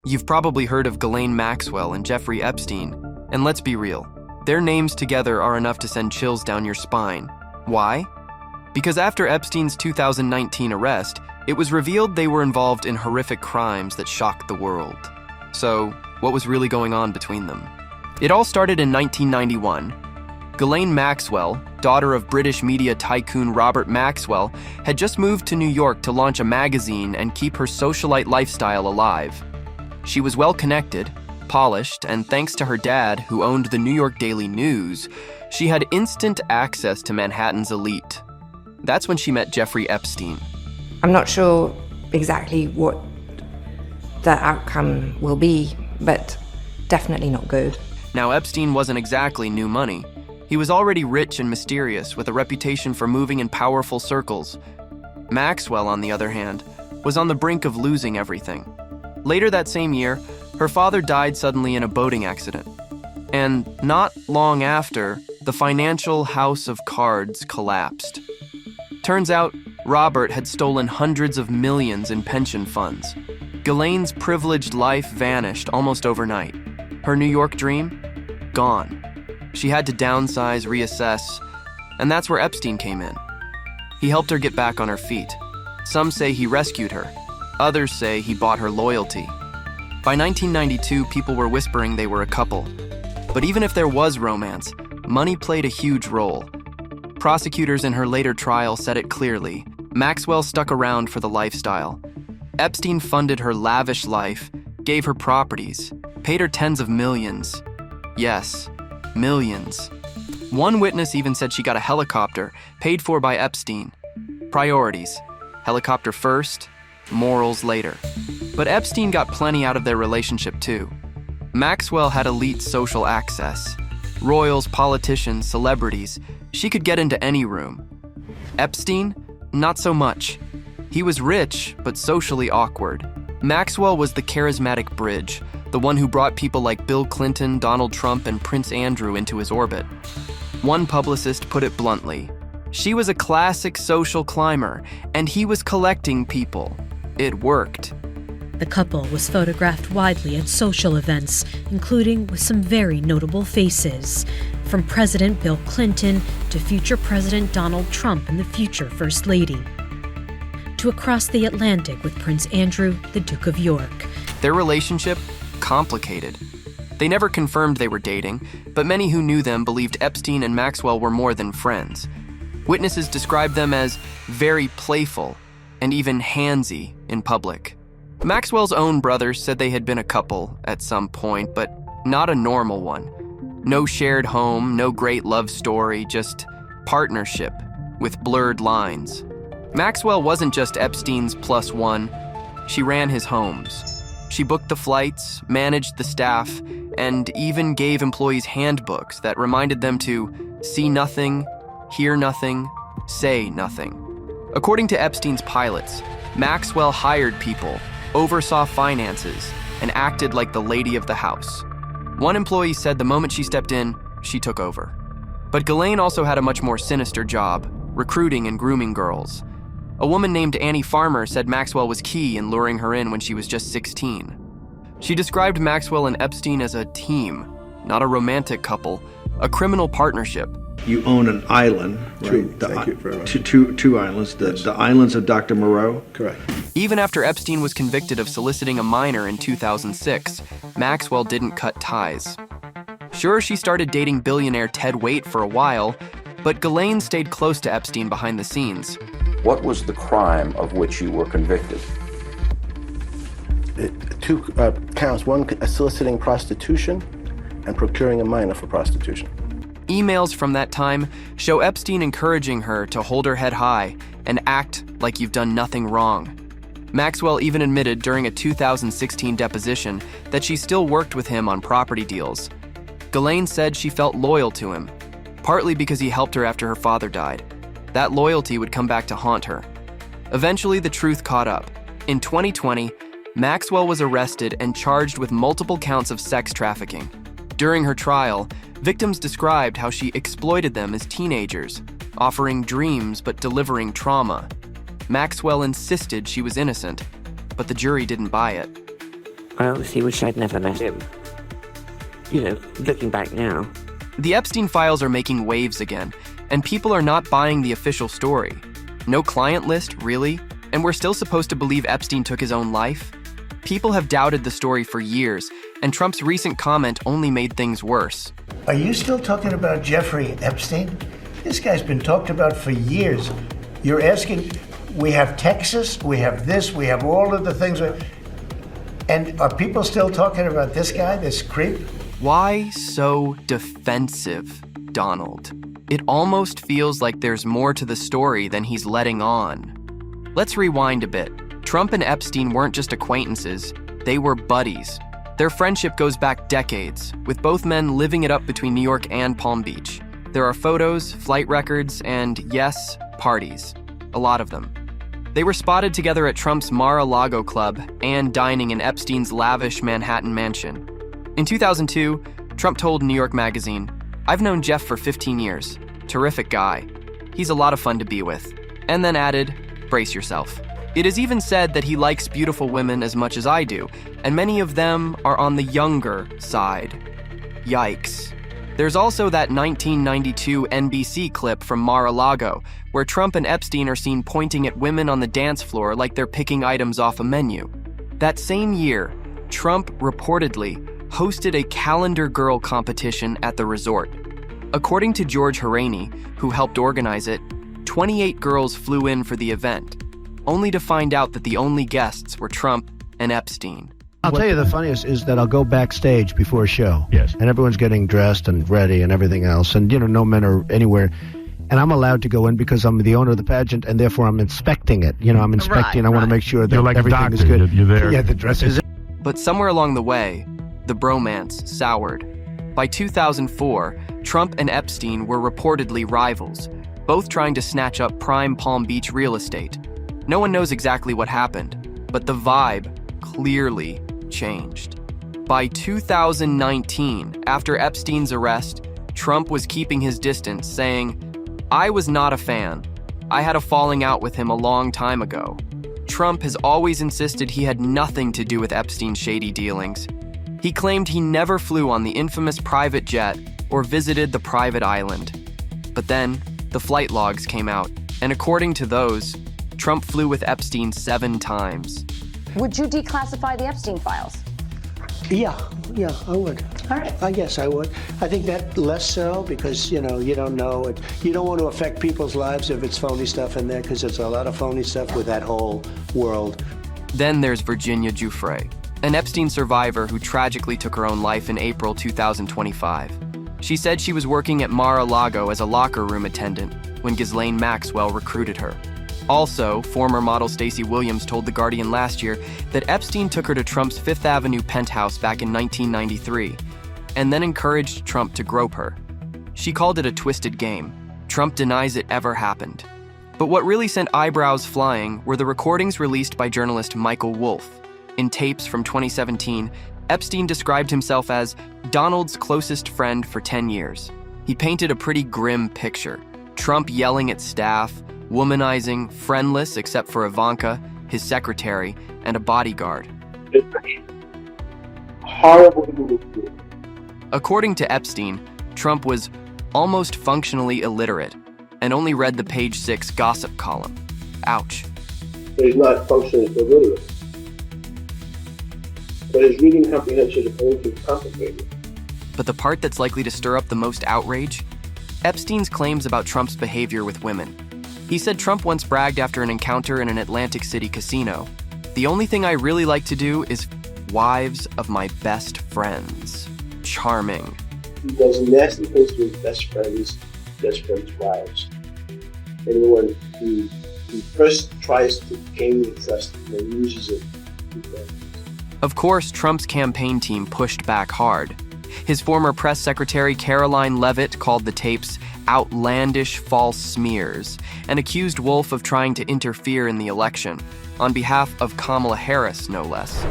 You've probably heard of Ghislaine Maxwell and Jeffrey Epstein, and let's be real, their names together are enough to send chills down your spine. Why? Because after Epstein's 2019 arrest, it was revealed they were involved in horrific crimes that shocked the world. So, what was really going on between them? It all started in 1991. Ghislaine Maxwell, daughter of British media tycoon Robert Maxwell, had just moved to New York to launch a magazine and keep her socialite lifestyle alive. She was well-connected, polished, and thanks to her dad, who owned the New York Daily News, she had instant access to Manhattan's elite. That's when she met Jeffrey Epstein. I'm not sure exactly what the outcome will be, but definitely not good. Now, Epstein wasn't exactly new money. He was already rich and mysterious, with a reputation for moving in powerful circles. Maxwell, on the other hand, was on the brink of losing everything. Later that same year, her father died suddenly in a boating accident. And not long after, the financial house of cards collapsed. Turns out, Robert had stolen hundreds of millions in pension funds. Ghislaine's privileged life vanished almost overnight. Her New York dream? Gone. She had to downsize, reassess, and that's where Epstein came in. He helped her get back on her feet. Some say he rescued her. Others say he bought her loyalty. By 1992, people were whispering they were a couple. But even if there was romance, money played a huge role. Prosecutors in her later trial said it clearly. Maxwell stuck around for the lifestyle. Epstein funded her lavish life, gave her properties, paid her tens of millions. Yes, millions. One witness even said she got a helicopter, paid for by Epstein. Priorities: helicopter first, morals later. But Epstein got plenty out of their relationship too. Maxwell had elite social access. Royals, politicians, celebrities. She could get into any room. Epstein? Not so much. He was rich, but socially awkward. Maxwell was the charismatic bridge, the one who brought people like Bill Clinton, Donald Trump, and Prince Andrew into his orbit. One publicist put it bluntly: she was a classic social climber, and he was collecting people. It worked. The couple was photographed widely at social events, including with some very notable faces, from President Bill Clinton to future President Donald Trump and the future First Lady, to across the Atlantic with Prince Andrew, the Duke of York. Their relationship? Complicated. They never confirmed they were dating, but many who knew them believed Epstein and Maxwell were more than friends. Witnesses described them as very playful and even handsy in public. Maxwell's own brothers said they had been a couple at some point, but not a normal one. No shared home, no great love story, just partnership with blurred lines. Maxwell wasn't just Epstein's plus one. She ran his homes. She booked the flights, managed the staff, and even gave employees handbooks that reminded them to see nothing, hear nothing, say nothing. According to Epstein's pilots, Maxwell hired people, oversaw finances, and acted like the lady of the house. One employee said the moment she stepped in, she took over. But Ghislaine also had a much more sinister job, recruiting and grooming girls. A woman named Annie Farmer said Maxwell was key in luring her in when she was just 16. She described Maxwell and Epstein as a team, not a romantic couple, a criminal partnership. You own an island, right? Thank you very much. Two islands, the islands of Dr. Moreau. Correct. Even after Epstein was convicted of soliciting a minor in 2006, Maxwell didn't cut ties. Sure, she started dating billionaire Ted Waite for a while, but Ghislaine stayed close to Epstein behind the scenes. What was the crime of which you were convicted? Two counts: one, soliciting prostitution, and procuring a minor for prostitution. Emails from that time show Epstein encouraging her to hold her head high and act like you've done nothing wrong. Maxwell even admitted during a 2016 deposition that she still worked with him on property deals. Ghislaine said she felt loyal to him, partly because he helped her after her father died. That loyalty would come back to haunt her. Eventually, the truth caught up. In 2020, Maxwell was arrested and charged with multiple counts of sex trafficking. During her trial, victims described how she exploited them as teenagers, offering dreams but delivering trauma. Maxwell insisted she was innocent, but the jury didn't buy it. I honestly wish I'd never met him. You know, looking back now. The Epstein files are making waves again, and people are not buying the official story. No client list, really? And we're still supposed to believe Epstein took his own life? People have doubted the story for years, and Trump's recent comment only made things worse. Are you still talking about Jeffrey Epstein? This guy's been talked about for years. You're asking, we have Texas, we have this, we have all of the things. And are people still talking about this guy, this creep? Why so defensive, Donald? It almost feels like there's more to the story than he's letting on. Let's rewind a bit. Trump and Epstein weren't just acquaintances, they were buddies. Their friendship goes back decades, with both men living it up between New York and Palm Beach. There are photos, flight records, and yes, parties. A lot of them. They were spotted together at Trump's Mar-a-Lago club and dining in Epstein's lavish Manhattan mansion. In 2002, Trump told New York Magazine, "I've known Jeff for 15 years. Terrific guy. He's a lot of fun to be with." And then added, "Brace yourself." It is even said that he likes beautiful women as much as I do, and many of them are on the younger side. Yikes. There's also that 1992 NBC clip from Mar-a-Lago, where Trump and Epstein are seen pointing at women on the dance floor like they're picking items off a menu. That same year, Trump reportedly hosted a calendar girl competition at the resort. According to George Haraney, who helped organize it, 28 girls flew in for the event, only to find out that the only guests were Trump and Epstein. I'll tell you the funniest is that I'll go backstage before a show. Yes. And everyone's getting dressed and ready and everything else. And, no men are anywhere. And I'm allowed to go in because I'm the owner of the pageant, and therefore I'm inspecting it. I'm inspecting. I want to make sure that You're like everything a is doctor. good. You're there. Yeah, the dress is. But somewhere along the way, the bromance soured. By 2004, Trump and Epstein were reportedly rivals, both trying to snatch up prime Palm Beach real estate. No one knows exactly what happened, but the vibe clearly changed. By 2019, after Epstein's arrest, Trump was keeping his distance, saying, "I was not a fan. I had a falling out with him a long time ago." Trump has always insisted he had nothing to do with Epstein's shady dealings. He claimed he never flew on the infamous private jet or visited the private island. But then, the flight logs came out, and according to those, Trump flew with Epstein 7 times. Would you declassify the Epstein files? Yeah, I would. All right. I guess I would. I think that less so because, you don't know it. You don't want to affect people's lives if it's phony stuff in there because there's a lot of phony stuff with that whole world. Then there's Virginia Giuffre, an Epstein survivor who tragically took her own life in April 2025. She said she was working at Mar-a-Lago as a locker room attendant when Ghislaine Maxwell recruited her. Also, former model Stacey Williams told The Guardian last year that Epstein took her to Trump's Fifth Avenue penthouse back in 1993, and then encouraged Trump to grope her. She called it a twisted game. Trump denies it ever happened. But what really sent eyebrows flying were the recordings released by journalist Michael Wolff. In tapes from 2017, Epstein described himself as Donald's closest friend for 10 years. He painted a pretty grim picture. Trump yelling at staff, womanizing, friendless except for Ivanka, his secretary, and a bodyguard. Horrible. According to Epstein, Trump was almost functionally illiterate and only read the Page 6 gossip column. Ouch. He's not functionally illiterate. But his reading comprehension is only complicated. But the part that's likely to stir up the most outrage? Epstein's claims about Trump's behavior with women. He said Trump once bragged after an encounter in an Atlantic City casino, "The only thing I really like to do is wives of my best friends." Charming. He does nasty things to his best friends' wives. Anyone who first tries to gain the trust and then uses it. Of course, Trump's campaign team pushed back hard. His former press secretary Caroline Leavitt called the tapes outlandish false smears and accused Wolff of trying to interfere in the election, on behalf of Kamala Harris, no less.